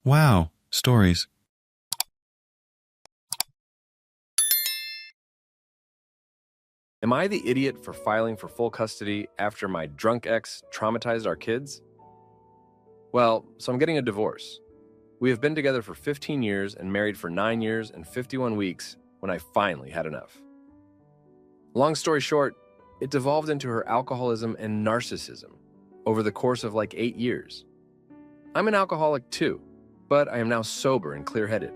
Wow, stories. Am I the idiot for filing for full custody after my drunk ex traumatized our kids? Well, so I'm getting a divorce. We have been together for 15 years and married for 9 years and 51 weeks when I finally had enough. Long story short, it devolved into her alcoholism and narcissism over the course of like 8 years. I'm an alcoholic too, but I am now sober and clear-headed.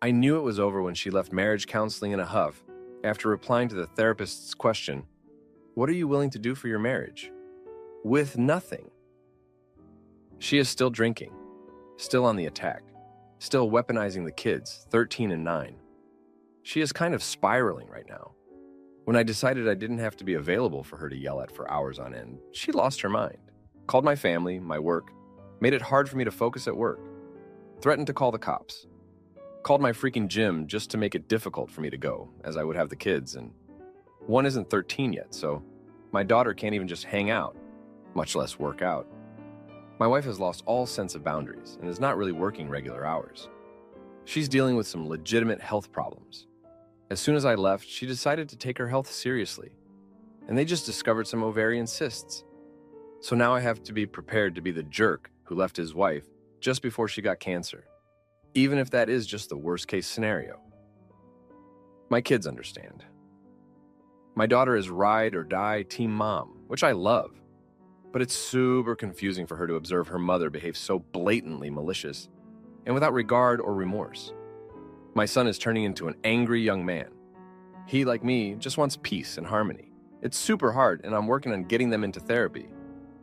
I knew it was over when she left marriage counseling in a huff after replying to the therapist's question, "What are you willing to do for your marriage?" with nothing. She is still drinking, still on the attack, still weaponizing the kids, 13 and 9. She is kind of spiraling right now. When I decided I didn't have to be available for her to yell at for hours on end, she lost her mind, called my family, my work, made it hard for me to focus at work, threatened to call the cops, called my freaking gym just to make it difficult for me to go, as I would have the kids, and one isn't 13 yet, so my daughter can't even just hang out, much less work out. My wife has lost all sense of boundaries and is not really working regular hours. She's dealing with some legitimate health problems. As soon as I left, she decided to take her health seriously, and they just discovered some ovarian cysts. So now I have to be prepared to be the jerk who left his wife just before she got cancer, even if that is just the worst-case scenario. My kids understand. My daughter is ride-or-die team mom, which I love, but it's super confusing for her to observe her mother behave so blatantly malicious and without regard or remorse. My son is turning into an angry young man. He, like me, just wants peace and harmony. It's super hard, and I'm working on getting them into therapy,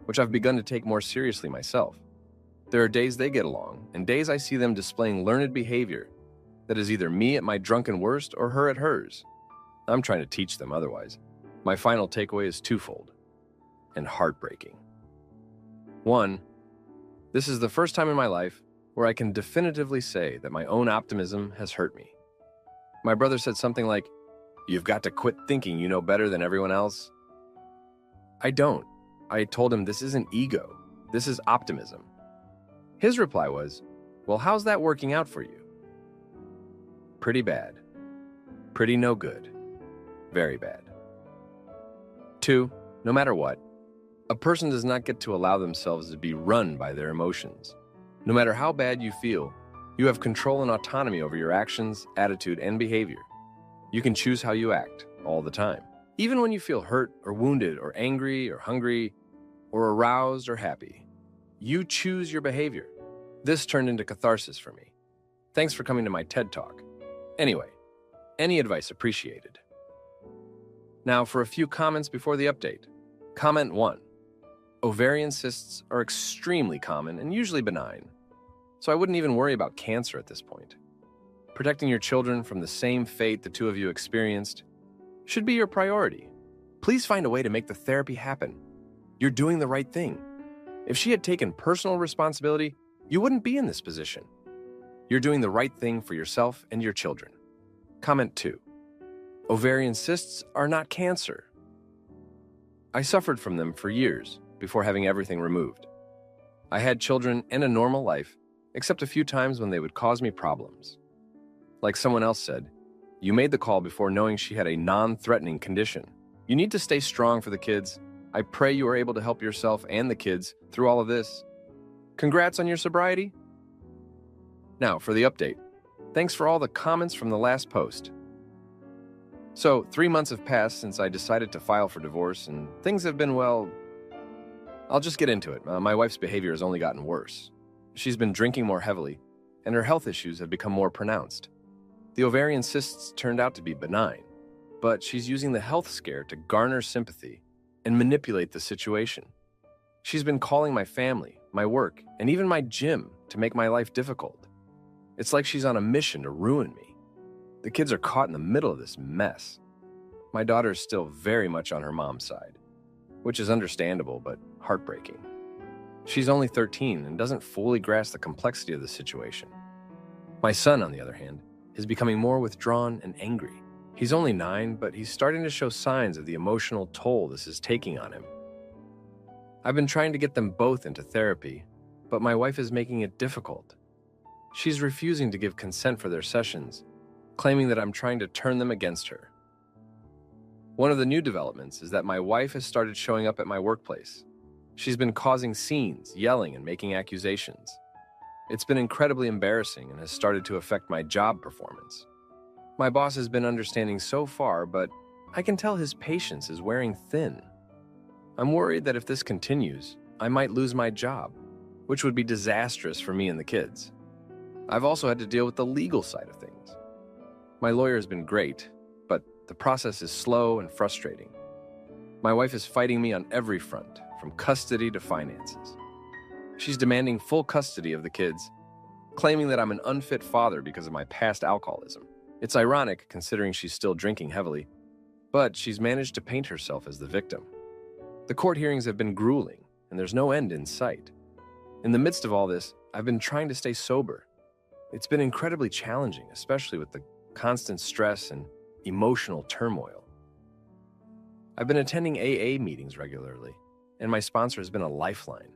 which I've begun to take more seriously myself. There are days they get along, and days I see them displaying learned behavior that is either me at my drunken worst or her at hers. I'm trying to teach them otherwise. My final takeaway is twofold and heartbreaking. One, this is the first time in my life where I can definitively say that my own optimism has hurt me. My brother said something like, "You've got to quit thinking you know better than everyone else." I don't. I told him this isn't ego, this is optimism. His reply was, "Well, how's that working out for you?" Pretty bad. Pretty no good. Very bad. Two, no matter what, a person does not get to allow themselves to be run by their emotions. No matter how bad you feel, you have control and autonomy over your actions, attitude, and behavior. You can choose how you act all the time. Even when you feel hurt or wounded or angry or hungry or aroused or happy, you choose your behavior. This turned into catharsis for me. Thanks for coming to my TED Talk. Anyway, any advice appreciated. Now for a few comments before the update. Comment 1. Ovarian cysts are extremely common and usually benign, so I wouldn't even worry about cancer at this point. Protecting your children from the same fate the two of you experienced should be your priority. Please find a way to make the therapy happen. You're doing the right thing. If she had taken personal responsibility, you wouldn't be in this position. You're doing the right thing for yourself and your children. Comment 2. Ovarian cysts are not cancer. I suffered from them for years before having everything removed. I had children and a normal life, except a few times when they would cause me problems. Like someone else said, you made the call before knowing she had a non-threatening condition. You need to stay strong for the kids. I pray you are able to help yourself and the kids through all of this. Congrats on your sobriety. Now for the update. Thanks for all the comments from the last post. So, 3 months have passed since I decided to file for divorce, and things have been, well, I'll just get into it. My wife's behavior has only gotten worse. She's been drinking more heavily, and her health issues have become more pronounced. The ovarian cysts turned out to be benign, but she's using the health scare to garner sympathy and manipulate the situation. She's been calling my family, my work, and even my gym to make my life difficult. It's like she's on a mission to ruin me. The kids are caught in the middle of this mess. My daughter is still very much on her mom's side, which is understandable but heartbreaking. She's only 13 and doesn't fully grasp the complexity of the situation. My son, on the other hand, is becoming more withdrawn and angry. He's only 9, but he's starting to show signs of the emotional toll this is taking on him. I've been trying to get them both into therapy, but my wife is making it difficult. She's refusing to give consent for their sessions, claiming that I'm trying to turn them against her. One of the new developments is that my wife has started showing up at my workplace. She's been causing scenes, yelling, and making accusations. It's been incredibly embarrassing and has started to affect my job performance. My boss has been understanding so far, but I can tell his patience is wearing thin. I'm worried that if this continues, I might lose my job, which would be disastrous for me and the kids. I've also had to deal with the legal side of things. My lawyer has been great, but the process is slow and frustrating. My wife is fighting me on every front, from custody to finances. She's demanding full custody of the kids, claiming that I'm an unfit father because of my past alcoholism. It's ironic considering she's still drinking heavily, but she's managed to paint herself as the victim. The court hearings have been grueling, and there's no end in sight. In the midst of all this, I've been trying to stay sober. It's been incredibly challenging, especially with the constant stress and emotional turmoil. I've been attending AA meetings regularly, and my sponsor has been a lifeline.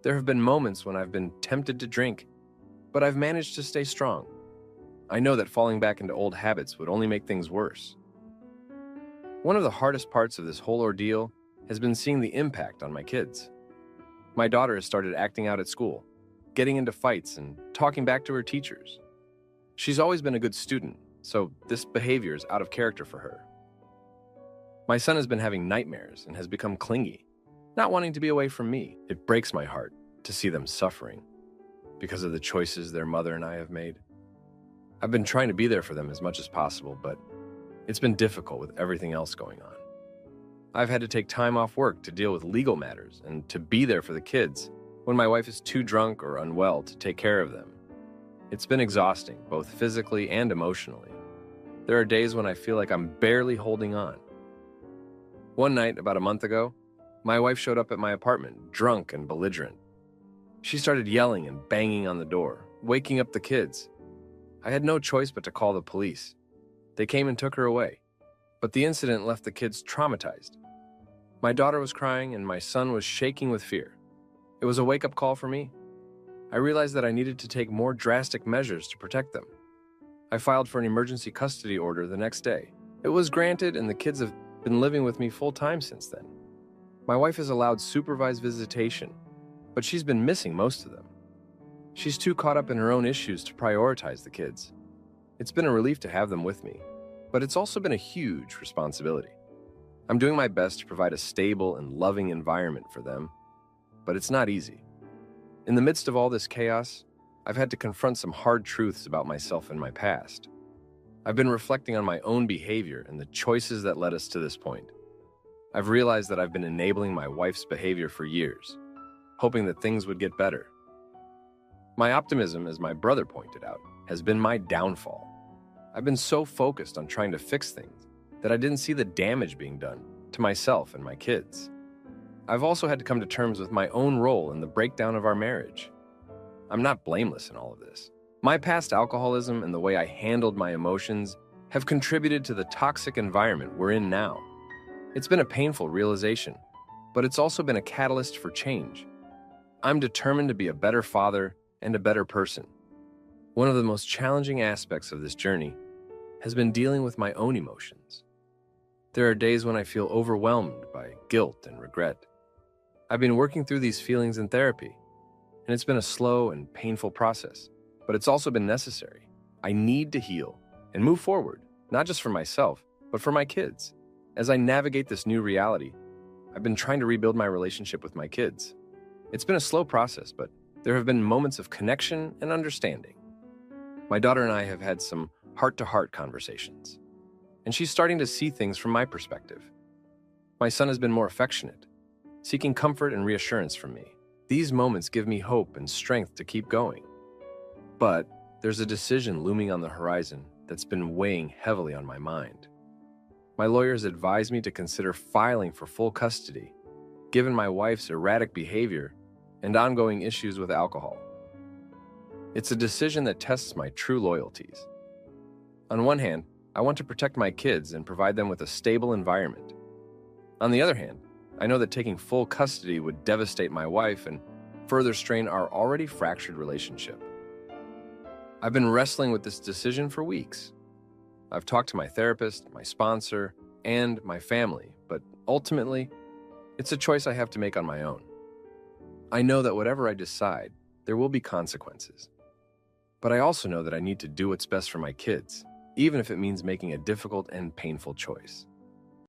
There have been moments when I've been tempted to drink, but I've managed to stay strong. I know that falling back into old habits would only make things worse. One of the hardest parts of this whole ordeal has been seeing the impact on my kids. My daughter has started acting out at school, getting into fights and talking back to her teachers. She's always been a good student, so this behavior is out of character for her. My son has been having nightmares and has become clingy, not wanting to be away from me. It breaks my heart to see them suffering because of the choices their mother and I have made. I've been trying to be there for them as much as possible, but it's been difficult with everything else going on. I've had to take time off work to deal with legal matters and to be there for the kids when my wife is too drunk or unwell to take care of them. It's been exhausting, both physically and emotionally. There are days when I feel like I'm barely holding on. One night, about a month ago, my wife showed up at my apartment, drunk and belligerent. She started yelling and banging on the door, waking up the kids. I had no choice but to call the police. They came and took her away, but the incident left the kids traumatized. My daughter was crying and my son was shaking with fear. It was a wake-up call for me. I realized that I needed to take more drastic measures to protect them. I filed for an emergency custody order the next day. It was granted, and the kids have been living with me full-time since then. My wife has allowed supervised visitation, but she's been missing most of them. She's too caught up in her own issues to prioritize the kids. It's been a relief to have them with me, but it's also been a huge responsibility. I'm doing my best to provide a stable and loving environment for them, but it's not easy. In the midst of all this chaos, I've had to confront some hard truths about myself and my past. I've been reflecting on my own behavior and the choices that led us to this point. I've realized that I've been enabling my wife's behavior for years, hoping that things would get better. My optimism, as my brother pointed out, has been my downfall. I've been so focused on trying to fix things that I didn't see the damage being done to myself and my kids. I've also had to come to terms with my own role in the breakdown of our marriage. I'm not blameless in all of this. My past alcoholism and the way I handled my emotions have contributed to the toxic environment we're in now. It's been a painful realization, but it's also been a catalyst for change. I'm determined to be a better father and a better person. One of the most challenging aspects of this journey has been dealing with my own emotions. There are days when I feel overwhelmed by guilt and regret. I've been working through these feelings in therapy, and it's been a slow and painful process, but it's also been necessary. I need to heal and move forward, not just for myself, but for my kids. As I navigate this new reality, I've been trying to rebuild my relationship with my kids. It's been a slow process, but there have been moments of connection and understanding. My daughter and I have had some heart-to-heart conversations, and she's starting to see things from my perspective. My son has been more affectionate, seeking comfort and reassurance from me. These moments give me hope and strength to keep going. But there's a decision looming on the horizon that's been weighing heavily on my mind. My lawyers advised me to consider filing for full custody, given my wife's erratic behavior and ongoing issues with alcohol. It's a decision that tests my true loyalties. On one hand, I want to protect my kids and provide them with a stable environment. On the other hand, I know that taking full custody would devastate my wife and further strain our already fractured relationship. I've been wrestling with this decision for weeks. I've talked to my therapist, my sponsor, and my family, but ultimately, it's a choice I have to make on my own. I know that whatever I decide, there will be consequences. But I also know that I need to do what's best for my kids, even if it means making a difficult and painful choice.